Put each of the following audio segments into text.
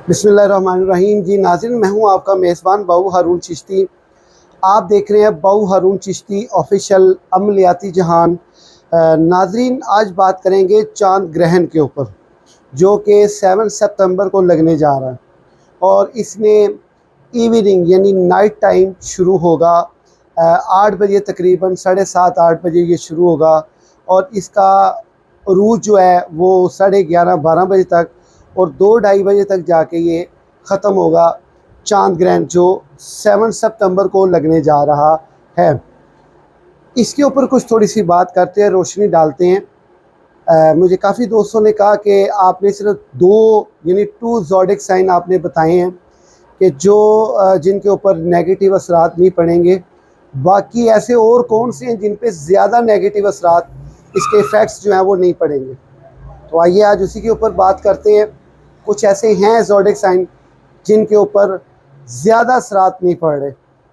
बिस्मिल्लाहिर्रहमानिर्रहीम। जी नाज़रीन, मैं हूं आपका मेज़बान बाबू हारून चिश्ती। आप देख रहे हैं बाबू हारून चिश्ती ऑफिशियल अमलियाती जहान। नाज़रीन, आज बात करेंगे चांद ग्रहण के ऊपर, जो कि 7 सितंबर को लगने जा रहा है और इसने इवनिंग यानी नाइट टाइम शुरू होगा। 8 बजे तकरीबन 7:30 8 बजे ये शुरू होगा और इसका अरूज जो है वो 11:30 12 बजे तक और 2 ढाई बजे तक जाके ये ख़त्म होगा। चांद ग्रहण जो 7 सितंबर को लगने जा रहा है, इसके ऊपर कुछ थोड़ी सी बात करते हैं, रोशनी डालते हैं। मुझे काफ़ी दोस्तों ने कहा कि आपने सिर्फ 2 यानी 2 ज़ोडिक साइन आपने बताए हैं कि जो जिनके ऊपर नेगेटिव असरात नहीं पड़ेंगे। बाकी ऐसे और कौन से हैं जिन पे ज़्यादा नेगेटिव असरात, इसके इफ़ेक्ट्स जो हैं वो नहीं पड़ेंगे। तो आइए आज उसी के ऊपर बात करते हैं। कुछ ऐसे हैं ज़ोडिक साइन जिनके ऊपर ज़्यादा असरात नहीं पड़ रहे,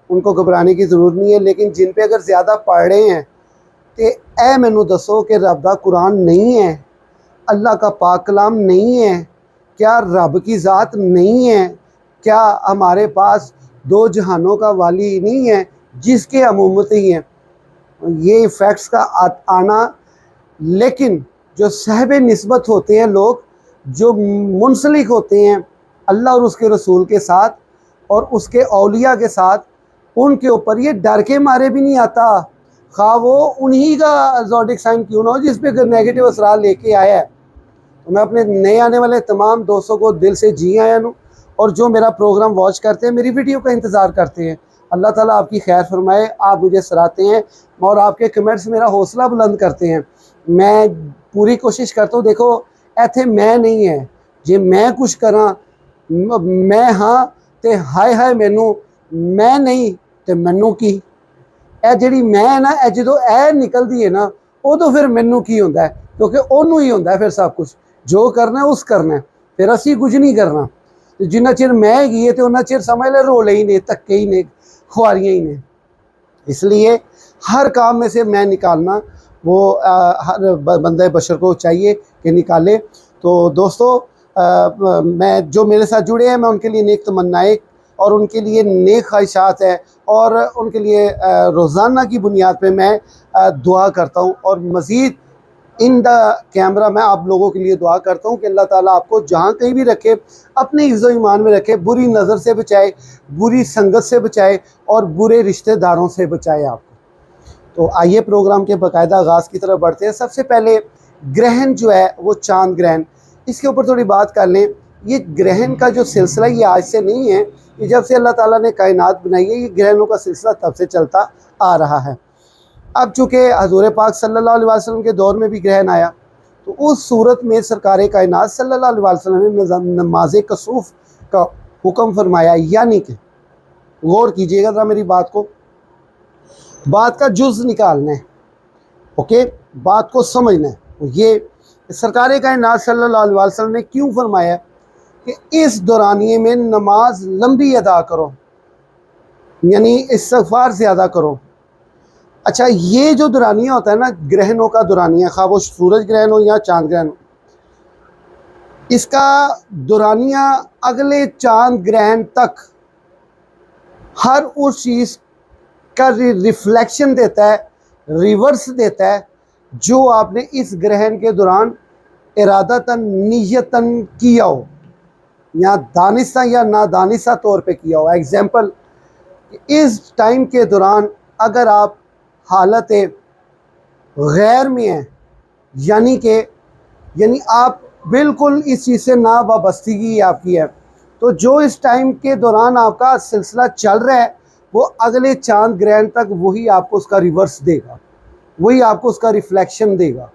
उनको घबराने की ज़रूरत नहीं है। लेकिन जिन पे अगर ज़्यादा पड़ रहे हैं तो ए मैनू दसो कि रब दा कुरान नहीं है, अल्लाह का पाक कलाम नहीं है, क्या रब की ज़ात नहीं है, क्या हमारे पास 2 जहानों का वाली नहीं है जिसके हम उम्मती हैं। ये इफ़ेक्ट्स का आना, लेकिन जो साहिब निस्बत होते हैं लोग, जो मुंसलिक होते हैं अल्लाह और उसके रसूल के साथ और उसके औलिया के साथ, उनके ऊपर ये डर के मारे भी नहीं आता, खा वो उन्हीं का ज़ोडिक साइन क्यों ना हो जिस पे नेगेटिव असरार लेके आया है। तो मैं अपने नए आने वाले तमाम दोस्तों को दिल से जी आया हूँ, और जो मेरा प्रोग्राम वॉच करते हैं, मेरी वीडियो का इंतज़ार करते हैं, अल्लाह ताला आपकी खैर फरमाए। आप मुझे सराहते हैं और आपके कमेंट्स मेरा हौसला बुलंद करते हैं। मैं पूरी कोशिश करता हूँ, देखो इत्थे मैं नहीं है जे मैं कुछ करा, मैं हाँ ते हाय हाय मैनू, मैं नहीं ते मैनू की। ए जिहड़ी मैं है ना, ए जो ए निकलती है ना, उदों फिर मैनू की होंदा है, क्योंकि उन्होंने ही होंदा है फिर सब कुछ जो करना है उस करना है, फिर असी कुछ नहीं करना। तो जिन्ना चिर मैं हैगी है तो उन्ना चिर समझ ले रोले ही ने, धक्के ही ने, खुआरियाँ ही ने। इसलिए हर काम में से मैं निकालना वो हर बंदे बशर को चाहिए कि निकाले। तो दोस्तों, मैं जो मेरे साथ जुड़े हैं, मैं उनके लिए नेक तमन्नाएं और उनके लिए नेक ख्वाहिशात है और उनके लिए रोज़ाना की बुनियाद पे मैं दुआ करता हूँ। और मज़ीद इन द कैमरा मैं आप लोगों के लिए दुआ करता हूँ कि अल्लाह ताला आपको जहाँ कहीं भी रखे, अपने इज़्ज़ो ईमान में रखे, बुरी नज़र से बचाए, बुरी संगत से बचाए और बुरे रिश्तेदारों से बचाए आपको। तो आइए प्रोग्राम के बाकायदा आगाज़ की तरफ बढ़ते हैं। सबसे पहले ग्रहण जो है वो चांद ग्रहण, इसके ऊपर थोड़ी बात कर लें। ये ग्रहण का जो सिलसिला ये आज से नहीं है, ये जब से अल्लाह ताला ने कायनात बनाई है, ये ग्रहणों का सिलसिला तब से चलता आ रहा है। अब चूँकि हज़ूर पाक सल्लल्लाहु अलैहि वसल्लम के दौर में भी ग्रहण आया, तो उस सूरत में सरकार कायनात सल्लल्लाहु अलैहि वसल्लम ने नमाज कसूफ़ का हुक्म फरमाया। यानी कि गौर कीजिएगा ज़रा मेरी बात को, बात का जुज़ निकालना है, ओके, बात को समझना है। तो ये सरकार कायनात सल्लल्लाहु अलैहि वसल्लम ने क्यों फरमाया कि इस दौरानिए में नमाज लंबी अदा करो, यानी इस्तिग़फ़ार ज़्यादा करो। अच्छा, ये जो दौरानिया होता है ना, ग्रहणों का दौरानिया, खा वो सूरज ग्रहण हो या चांद ग्रहण हो, इसका दौरानिया अगले चांद ग्रहण तक हर उस चीज़ का रिफ्लेक्शन देता है, रिवर्स देता है जो आपने इस ग्रहण के दौरान इरादतन नियतन किया हो, या दानिस्ता या नादानिस्ता तौर पे किया हो। एग्जाम्पल, इस टाइम के दौरान अगर आप हालत गैर में हैं, यानी आप बिल्कुल इस चीज़ से ना वाबस्तगी आपकी है, तो जो इस टाइम के दौरान आपका सिलसिला चल रहा है वो अगले चांद ग्रहण तक वही आपको उसका रिवर्स देगा, वही आपको उसका रिफ्लेक्शन देगा।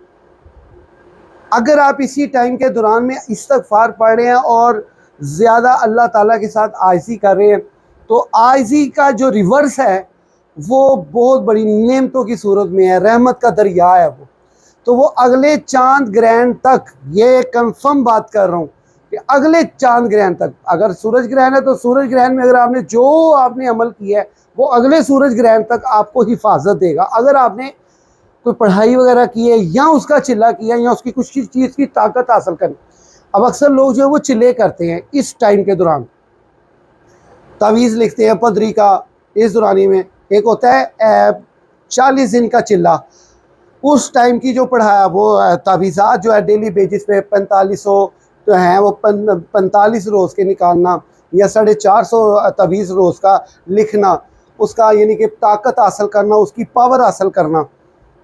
अगर आप इसी टाइम के दौरान में इस्तिग़फ़ार पढ़ रहे हैं और ज़्यादा अल्लाह ताला के साथ आजिज़ी कर रहे हैं, तो आजिज़ी का जो रिवर्स है वो बहुत बड़ी नेमतों की सूरत में है, रहमत का दरिया है वो। तो वो अगले चांद ग्रहण तक, ये कंफर्म बात कर रहा हूँ कि अगले चांद ग्रहण तक, अगर सूरज ग्रहण है तो सूरज ग्रहण में अगर आपने जो आपने अमल किया है वो अगले सूरज ग्रहण तक आपको हिफाजत देगा। अगर आपने कोई पढ़ाई वगैरह की है या उसका चिल्ला किया या उसकी कुछ चीज़ की ताकत हासिल करनी, अब अक्सर लोग जो है वो चिल्ले करते हैं इस टाइम के दौरान, तावीज़ लिखते हैं पदरी का। इस दौरानी में एक होता है 40 दिन का चिल्ला, उस टाइम की जो पढ़ाया वो तावीज़ात जो है डेली बेसिस पे 4500 तो हैं, वो 45 रोज़ के निकालना या 450 तावीज़ रोज़ का लिखना, उसका यानी कि ताकत हासिल करना, उसकी पावर हासिल करना।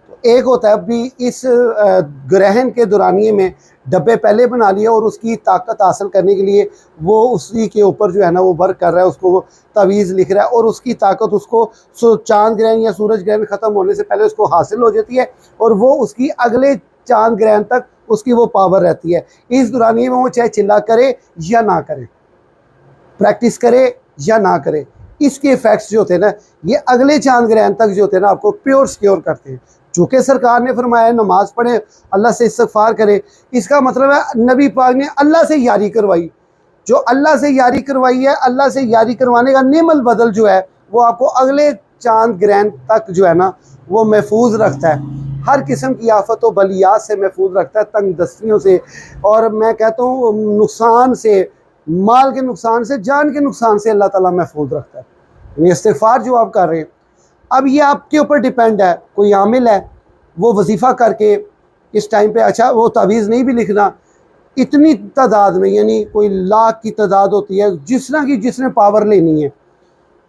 तो एक होता है भी इस ग्रहण के दौरानिए में डब्बे पहले बना लिए और उसकी ताकत हासिल करने के लिए वो उसी के ऊपर जो है ना वो वर्क कर रहा है, उसको वो तावीज़ लिख रहा है और उसकी ताकत उसको चांद ग्रहण या सूरज ग्रहण ख़त्म होने से पहले उसको हासिल हो जाती है और वो उसकी अगले चांद ग्रहण तक उसकी वो पावर रहती है। इस दौरानिए में वो चाहे चिल्ला करे या ना करे, प्रैक्टिस करे या ना करे, इसके इफ़ेक्ट्स जो होते हैं ना ये अगले चांद ग्रहण तक जो होते हैं ना आपको प्योर सिक्योर करते हैं। चूँकि सरकार ने फरमाया नमाज पढ़े, अल्लाह से इस्तिग़फ़ार करे, इसका मतलब है नबी पाक ने अल्लाह से यारी करवाई। जो अल्लाह से यारी करवाई है, अल्लाह से यारी करवाने का नेमल बदल जो है वो आपको अगले चांद ग्रहण तक जो है ना वो महफूज रखता है, हर किस्म की आफत व बलियात से महफूज रखता है, तंग दस्तियों से, और मैं कहता हूँ नुकसान से, माल के नुकसान से, जान के नुकसान से अल्लाह ताला महफूज रखता है। इस्तिग़फ़ार जो आप कर रहे हैं, अब ये आपके ऊपर डिपेंड है। कोई आमिल है वो वजीफ़ा करके इस टाइम पे, अच्छा वो तावीज़ नहीं भी लिखना, इतनी तादाद में यानी कोई लाख की तादाद होती है, जिस तरह की जिसने पावर लेनी है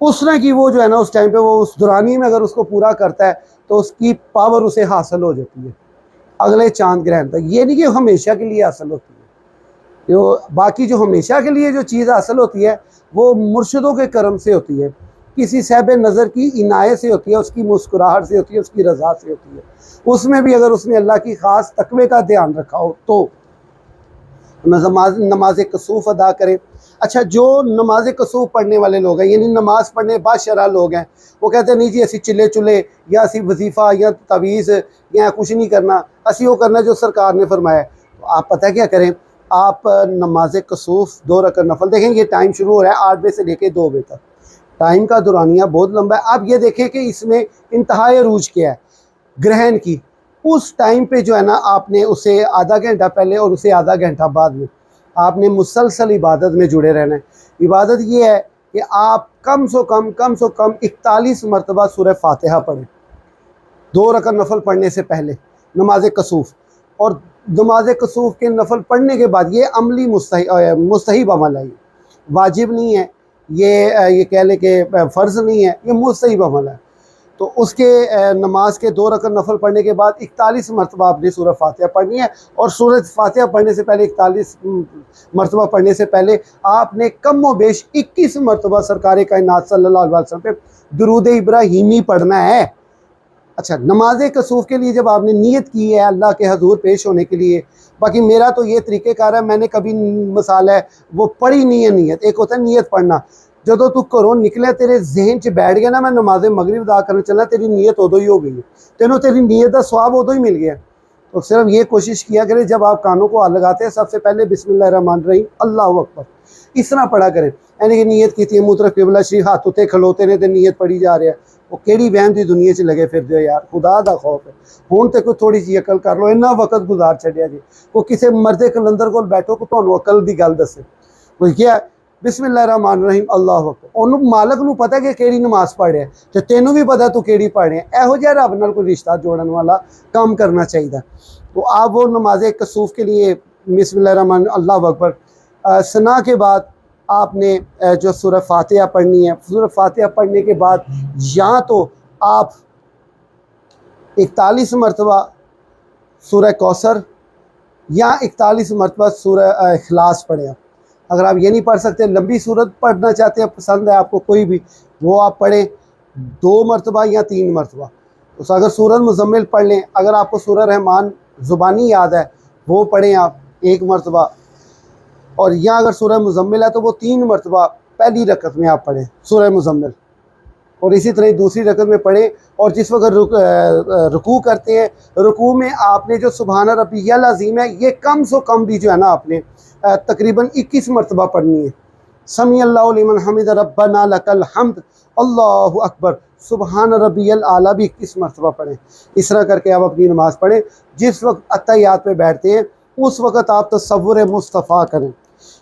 उस तरह की वो जो है ना उस टाइम पे वो उस दौरानी में अगर उसको पूरा करता है तो उसकी पावर उसे हासिल हो जाती है अगले चांद ग्रहण तक। ये नहीं कि हमेशा के लिए हासिल होती है, जो बाकी जो हमेशा के लिए जो चीज़ हासिल होती है वो मुर्शिदों के करम से होती है, किसी सहब नज़र की इनायत से होती है, उसकी मुस्कुराहट से होती है, उसकी रज़ा से होती है। उसमें भी अगर उसने अल्लाह की ख़ास तकवे का ध्यान रखा हो तो नमाज कसूफ़ अदा करें। अच्छा, जो नमाज कसूफ़ पढ़ने वाले लोग हैं यानी नमाज़ पढ़ने बाशरा लोग हैं, वो कहते हैं नहीं जी असी चिल्ले चुले या असी वजीफ़ा या तवीज़ या कुछ नहीं करना, असी वो करना जो सरकार ने फरमाया। तो आप पता क्या करें, आप नमाज कसूफ़ 2 रकात नफल देखें। ये टाइम शुरू हो रहा है 8 बजे से लेकर 2 बजे तक, टाइम का दुरानिया बहुत लंबा है। आप ये देखें कि इसमें इंतहाई अरूज क्या है ग्रहण की, उस टाइम पे जो है ना आपने उसे आधा घंटा पहले और उसे आधा घंटा बाद में आपने मुसलसल इबादत में जुड़े रहना है। इबादत ये है कि आप कम से कम 41 मरतबा सूरह फातिहा पढ़ें 2 रकात नफल पढ़ने से पहले नमाज कसूफ़, और नमाज कसूफ़ के नफल पढ़ने के बाद ये अमली मुस्तहिब अमल है, वाजिब नहीं है, ये कह लें कि फ़र्ज़ नहीं है, ये मुस्तहिब अमल है। तो उसके नमाज के 2 रकात नफल पढ़ने के बाद 41 मरतबा आपने सूरह फातिहा पढ़नी है, और सूरह फातिहा पढ़ने से पहले 41 मरतबा पढ़ने से पहले आपने कम व बेश 21 मरतबा सरकार कायनात सल्लल्लाहु अलैहि वसल्लम पे दुरूद इब्राहीमी पढ़ना है। अच्छा, नमाज कसूफ़ के लिए जब आपने नीयत की है अल्लाह के हजूर पेश होने के लिए, बाकी मेरा तो ये तरीक़ेकार है, मैंने कभी मिसाल है वो पढ़ी नहीं है नीयत। एक होता है नीयत पढ़ना, जो तू घरों निकले तेरे जहन च बैठ गया ना मैं नमाज मगरिब अदा करने चलना, तेरी नीयत उदों ही हो गई है, तेनों तेरी नीयत का स्वाब उदों ही मिल गया। तो सिर्फ ये कोशिश किया करें जब आप कानों को हाथ लगाते हैं सबसे पहले बिस्मिल्लाहिर्रहमानिर्रहीम अल्लाहु अकबर इस तरह पढ़ा करें। यानी कि नीयत की मुतरफ किबला शरीफ हाथ उत्ते खलोते ने तो नीयत पढ़ी जा रहा है, वो केड़ी वहम की दुनिया च लगे फिर जो यार, खुदा दा खौफ है। हुण तो कोई थोड़ी जी अकल कर लो, इन्ना वक्त गुजार छड्डिया जी, कोई किसी मर्दे कलंदर को बैठो को तुहानू अकल की गल दसे, कोई क्या बिस्मिल्लाहिर्रहमानिर्रहीम अल्लाहु अकबर, उन्होंने मालक नू पता कि केड़ी नमाज पढ़ रहा है तो तेनू भी पता तू केड़ी पढ़ रहा है। इहो जिहा रब नाल कोई रिश्ता जोड़न वाला काम करना चाहिए। तो आप वो नमाज कसूफ़ के लिए बिस्मिल्लाहिर्रहमान अल्लाहु अकबर सना के बाद आपने जो सूरह फातिहा पढ़नी है, सूरह फातिहा पढ़ने के बाद या तो आप 41 मरतबा सूरह कौसर या 41 मरतबा सूरह इखलास पढ़ें। अगर आप ये नहीं पढ़ सकते, लंबी सूरत पढ़ना चाहते हैं, पसंद है आपको कोई भी, वो आप पढ़ें 2 मरतबा या 3 मरतबा। तो अगर सूरह मुज़म्मिल पढ़ लें, अगर आपको सूरह रहमान ज़ुबानी याद है वो पढ़ें आप 1 मरतबा, और या अगर सूरह मुज़म्मिल है तो वो 3 मरतबा पहली रकत में आप पढ़ें सूरह मुज़म्मिल, और इसी तरह दूसरी रकत में पढ़ें। और जिस वक्त रुकू करते हैं, रुकू में आपने जो सुबहान रब्बियल अज़ीम है ये कम से कम भी जो है ना आपने तकरीबन 21 मरतबा पढ़नी है। समी अल्लाहु लिमन हमिद रब्बना लकल हम्द अल्लाहु अकबर सुबहान रब्बियल आला भी 21 मरतबा पढ़ें। इस तरह करके आप अपनी नमाज़ पढ़ें। जिस वक्त अत्तहियात पे बैठते हैं उस वक़्त आप तसव्वुर मुस्तफ़ा करें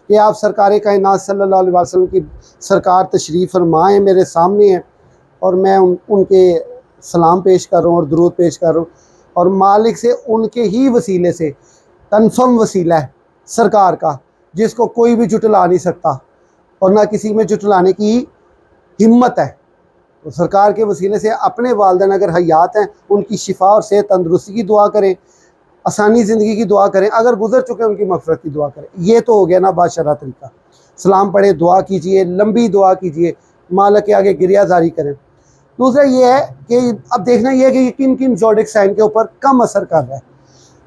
कि आप सरकार कायनात सल्लल्लाहु अलैहि वसल्लम की सरकार तशरीफ़ फरमाएँ मेरे सामने हैं और मैं उनके सलाम पेश कर रहा हूँ और दुरूद पेश कर रहा हूँ, और मालिक से उनके ही वसीले से, कन्फर्म वसीला है सरकार का, जिसको कोई भी जुटला नहीं सकता और ना किसी में जुटलाने की हिम्मत है। तो सरकार के वसीले से अपने वालिदैन अगर हयात हैं उनकी शिफा और सेहत तंदरुस्ती की दुआ करें, आसानी ज़िंदगी की दुआ करें, अगर गुजर चुके हैं उनकी मग़फ़िरत की दुआ करें। ये तो हो गया ना बादशाह तरीका। सलाम पढ़े, दुआ कीजिए, लंबी दुआ कीजिए, मालिक के आगे गिरियाजारी करें। दूसरा ये है कि अब देखना ये है कि किन किन ज़ोडिक साइन के ऊपर कम असर कर रहा है।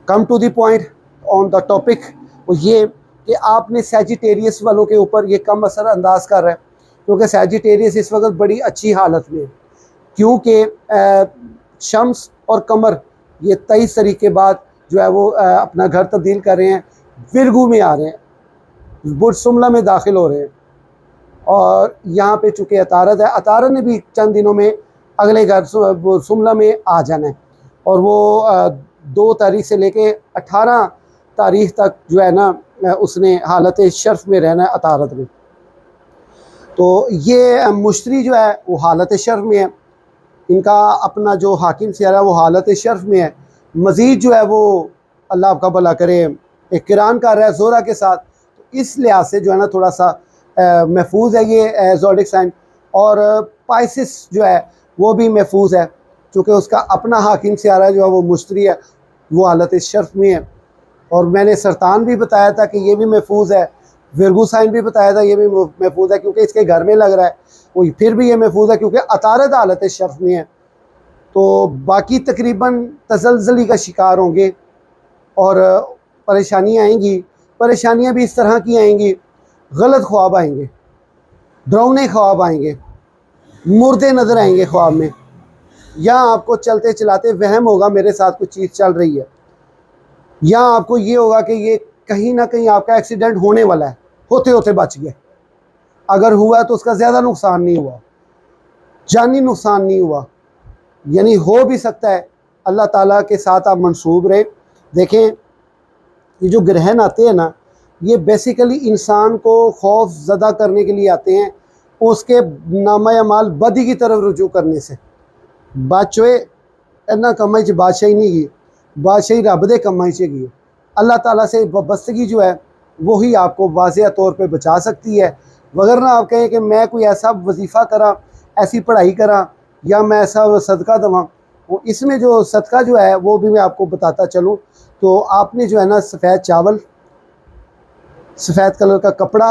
Come to the point on the topic, वो ये कि आपने सैजिटेरियस वालों के ऊपर ये कम असर अंदाज कर रहा है, क्योंकि सैजिटेरियस इस वक्त बड़ी अच्छी हालत में है, क्योंकि शम्स और कमर ये 23 तारीख के बाद जो है वो अपना घर तब्दील कर रहे हैं, विरगू में आ रहे हैं, बुर्ज सुमला में दाखिल हो रहे हैं, और यहाँ पे चूँकि अतारद है, अतारद ने भी चंद दिनों में अगले घर सुमला में आ जाना है, और वो 2 तारीख से लेके 18 तारीख तक जो है ना उसने हालत शर्फ में रहना है अतारद में। तो ये मुश्तरी जो है वो हालत शर्फ में है, इनका अपना जो हाकिम सियारा वो हालत शर्फ में है। मज़ीद जो है वो अल्लाह आपका भला करे एक किरान कर रहा है ज़ोरा के साथ, तो इस लिहाज से जो है ना थोड़ा सा महफूज है ये ज़ोडिक साइन। और पाइसिस जो है वो भी महफूज है, चूँकि उसका अपना हाकिम सियारा जो है वो मुश्तरी है, वो हालत शर्फ में है। और मैंने सरतान भी बताया था कि ये भी महफूज है, विरगू साइन भी बताया था ये भी महफूज है, क्योंकि इसके घर में लग रहा है, वो फिर भी ये महफूज है क्योंकि अतारद हालत शर्फ में है। तो बाकी तकरीबन तसलज़ली का शिकार होंगे और परेशानियाँ आएंगी। परेशानियाँ भी इस तरह की आएंगी, गलत ख्वाब आएंगे, डरावने ख्वाब आएंगे, मुर्दे नज़र आएंगे ख्वाब में, या आपको चलते चलाते वहम होगा मेरे साथ कुछ चीज़ चल रही है, या आपको ये होगा कि ये कहीं ना कहीं आपका एक्सीडेंट होने वाला है, होते होते बच गए। अगर हुआ तो उसका ज़्यादा नुकसान नहीं हुआ, जानी नुकसान नहीं हुआ, यानी हो भी सकता है। अल्लाह ताला के साथ आप मंसूब रहे। देखें ये जो ग्रहण आते हैं ना, ये बेसिकली इंसान को खौफ ज़दा करने के लिए आते हैं, उसके नामा अमाल बदी की तरफ रुजू करने से। बचवे इन्ना कमाई च बादशाही नहीं की, बादशाही रब दे कमाई च गई। अल्लाह ताला से वाबस्तगी जो है वही आपको वाज़ेह तौर पे बचा सकती है। वगरना आप कहें कि मैं कोई ऐसा वजीफ़ा करा, ऐसी पढ़ाई करा, या मैं ऐसा सदका दवा, वो इसमें जो सदका जो है वो भी मैं आपको बताता चलूँ। तो आपने जो है ना सफ़ेद चावल, सफ़ेद कलर का कपड़ा,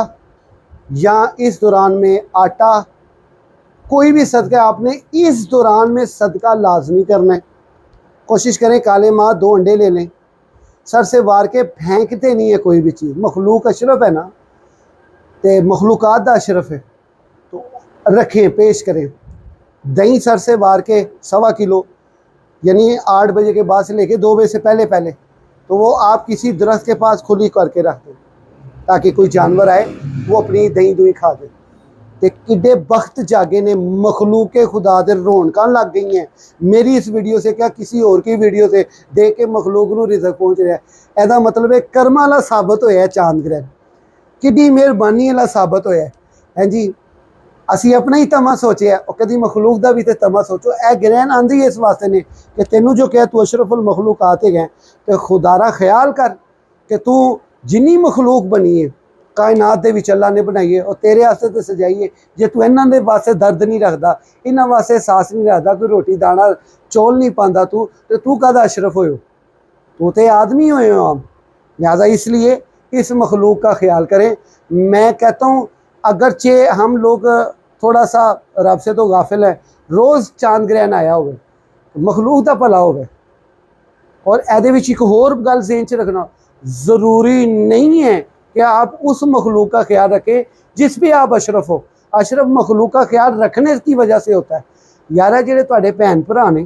या इस दौरान में आटा, कोई भी सदका आपने इस दौरान में सदका लाजमी करना है। कोशिश करें काले माँ 2 अंडे ले लें, सर से वार के फेंकते नहीं है कोई भी चीज़। मखलूक अशरफ है ना, तो मखलूकात दा अशरफ है, तो रखें, पेश करें। दही सर से वार के 1.25 किलो, यानी 8 बजे के बाद से लेके 2 बजे से पहले पहले, तो वो आप किसी दरख्त के पास खुली करके रख दें, ताकि कोई जानवर आए वो अपनी दही दुही खा दे। ते किड्डे बख्त जागे ने, मखलूक के खुदा दे रौनकां लग गई हैं मेरी इस वीडियो से, क्या किसी और की वीडियो से देख के मखलूक नूं रिज़्क पहुँच रहा है। एदा मतलब है कर्मा वाला साबित होया चांद ग्रहण, किड्डी मेहरबानी वाला साबित होया है जी। असी अपना ही तमा सोचे, और कभी मखलूक का भी तो तमा सोचो। ए ग्रहण आंदी इस वास्ते ने कि तेनू जो कह तू अशरफुल मखलूक आते गए, तो खुदारा ख्याल कर कि तू जिन्नी मखलूक बनी है कायनात दे विच अल्लाह ने बनाई है, और तेरे वास्ते तो सजाई है। जे तू इन्हां दे वास्ते दर्द नहीं रखता, इन्हां वास्ते एहसास नहीं रखता, कोई रोटी दाना चौल नहीं पाता तू, तो तू कहदा अशरफ हो, तू तो आदमी होए हो आप। लिहाजा इसलिए इस मखलूक का ख्याल करें। मैं कहता हूँ अगरचे हम लोग थोड़ा सा रब से तो गाफिल है, रोज़ चांद ग्रहण आया हो, मखलूक का भला हो। और एदे विच एक होर गल ज़हन च रखना, ज़रूरी नहीं है कि आप उस मखलूक का ख्याल रखें जिस पे आप अशरफ हो। अशरफ मखलूक का ख्याल रखने की वजह से होता है। यार जेडे तुहाडे भैन भरा ने,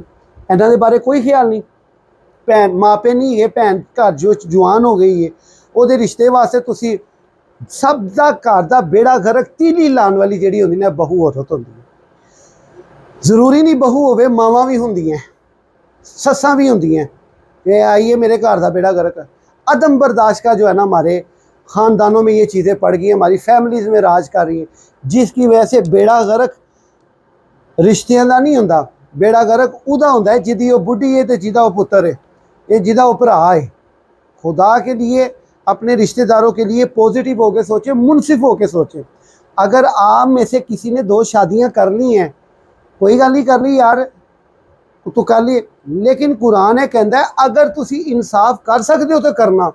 इन्हां दे बारे कोई ख्याल नहीं, भैन मापे नहीं है, भैन घर जो जवान हो गई है, ਉਹਦੇ रिश्ते वास्ते तुसी सब दा घर दा बेड़ा गर्क तीली लाने वाली जिहड़ी होंदी ना बहू औरत होंदी है। जरूरी नहीं बहू होवे, मावां भी होंदियां, सस्सां भी होंदियां कि आइए मेरे घर दा बेड़ा गर्क। अदम बर्दाश्त का जो है ना हमारे ख़ानदानों में ये चीज़ें पड़ गई, हमारी फैमिलीज़ में राज कर रही हैं, जिसकी वजह से बेड़ा गर्क रिश्तियां का नहीं होंदा, बेड़ा गर्क उदा होंदा है जिदी वो बुढ़ी है तो जिदा वो पुत्र है, ये जिदा वो भरा है। खुदा के लिए, अपने रिश्तेदारों के लिए पॉजिटिव होकर सोचें, मुनसिफ होकर सोचें। अगर आप में से किसी ने 2 शादियां कर ली हैं, कोई गल नहीं, कर ली यार तो कर ली, लेकिन कुरान है कहता है अगर तुसी इंसाफ कर सकते हो तो करना।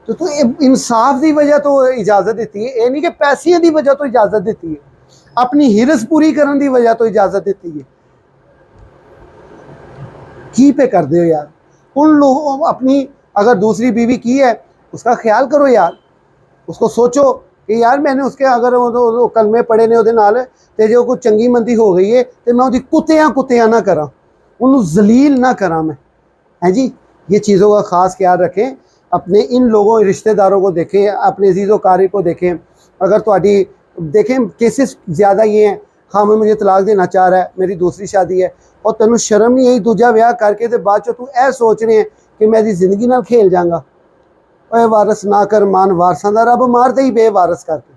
तो इंसाफ की वजह तो इजाजत दी है, ये नहीं कि पैसे की वजह तो इजाजत दी है, अपनी हिरस पूरी करने की वजह तो इजाजत दी है। की पे कर दो यार उन लोगों, अपनी अगर दूसरी बीवी की है उसका ख्याल करो यार, उसको सोचो कि यार मैंने उसके अगर वो कलमे पढ़े ने उहदे नाल ते जो कोई चंगी मंदी हो गई है तो मैं उसकी कुत्तियां ना करा, उन्होंने जलील ना करा मैं, है जी। ये चीज़ों का ख़ास ख्याल रखें, अपने इन लोगों रिश्तेदारों को देखें, अपने अजीज़ो कारी को देखें। अगर थोड़ी देखें केसेस ज़्यादा ये हैं, हाँ मैं मुझे तलाक देना चाह रहा है, मेरी दूसरी शादी है और तेन शर्म नहीं आई दूजा ब्याह करके तो बाद चो तू ऐ सोच रहे हैं कि मैं इसकी ज़िंदगी नाल खेल जाऊँगा। ओए वारस ना कर मान वारसा दा रब मारते ही बेवारस करके।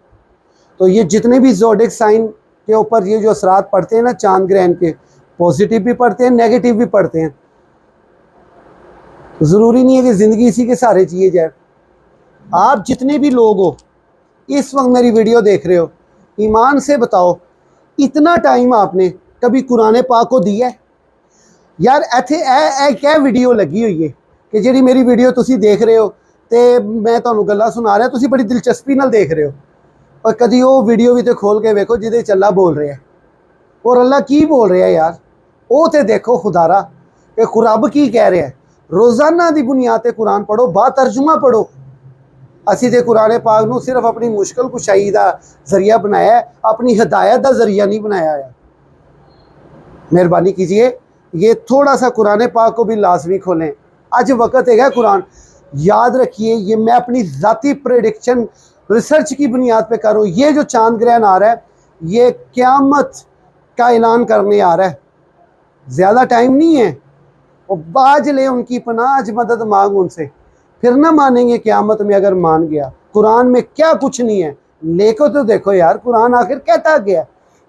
तो ये जितने भी ज़ोडिक साइन के ऊपर ये जो असरात पड़ते हैं ना चांद ग्रहण के, पॉजिटिव भी पड़ते हैं नेगेटिव भी पड़ते हैं। ज़रूरी नहीं है कि ज़िंदगी इसी के सहारे जिए जाए। आप जितने भी लोग हो इस वक्त मेरी वीडियो देख रहे हो, ईमान से बताओ इतना टाइम आपने कभी कुरान पाक को दिया है? यार इत्थे ए क्या वीडियो लगी हुई है कि जी मेरी वीडियो तुसी देख रहे हो तो मैं तुहानू गल्लां सुना रहा, तुसी बड़ी दिलचस्पी नाल देख रहे हो, और कभी वो वीडियो भी तो खोल के वेखो जिदे च अल्लाह बोल रहा है, और अल्लाह की बोल रहा है यार, वो तो देखो खुदारा कि रब की कह रहा है। रोज़ाना की बुनियाद पर कुरान पढ़ो, बातर्जुमा पढ़ो। असी तो कुरान पाक नू सिर्फ अपनी मुश्किल कुशाई का जरिया बनाया है, अपनी हिदायत का जरिया नहीं बनाया है। मेहरबानी कीजिए ये थोड़ा सा कुरान पाक को भी लाजमी खोलें। आज वक्त है कुरान, याद रखिए ये मैं अपनी ज़ाती प्रेडिक्शन रिसर्च की बुनियाद पे कर रहा हूँ। ये जो चांद ग्रहण आ रहा है ये क़यामत का ऐलान करने आ रहा है, ज़्यादा टाइम नहीं है। और बाज ले उनकी पनाह, आज मदद मांग उनसे, फिर ना मानेंगे क़यामत में अगर मान गया। कुरान में क्या कुछ नहीं है, लेको तो देखो यार कुरान आखिर कहता गया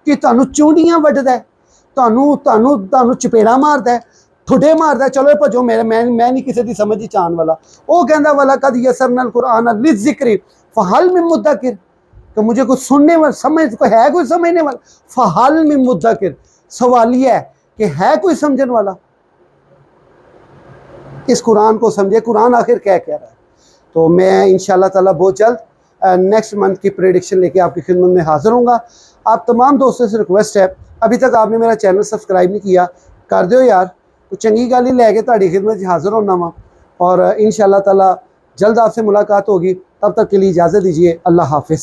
कि तुहानू चूड़ियाँ वड्डदा है, तुहानू चपेड़ा मारदा है, ठुडे मारदा है, चलो भजो मेरे मैं नहीं किसी की समझ ही चाहन वाला। वो कहता वाला कद यसरनल कुरान लिज़िक्र फ़हल मिन मुद्दकिर, तो मुझे कुछ सुनने वाला समझ को है, कोई समझने वाला। फ़हल मिन मुद्दकिर सवालिया है कि है कोई समझने वाला। इस कुरान को समझे, कुरान आखिर क्या कह रहा है। तो मैं इंशाअल्लाह ताला बहुत जल्द नेक्स्ट मंथ की प्रेडिक्शन लेके आपकी खिदमत में हाज़िर होऊंगा। आप तमाम दोस्तों से रिक्वेस्ट है, अभी तक आपने मेरा चैनल सब्सक्राइब नहीं किया, कर दो यार, तो चंगी गल ही लैके तुहाडी खिदमत में हाज़िर होना वा। और इंशाअल्लाह ताला जल्द आपसे मुलाकात होगी, तब तक के लिए इजाज़त दीजिए। अल्लाह हाफिज़।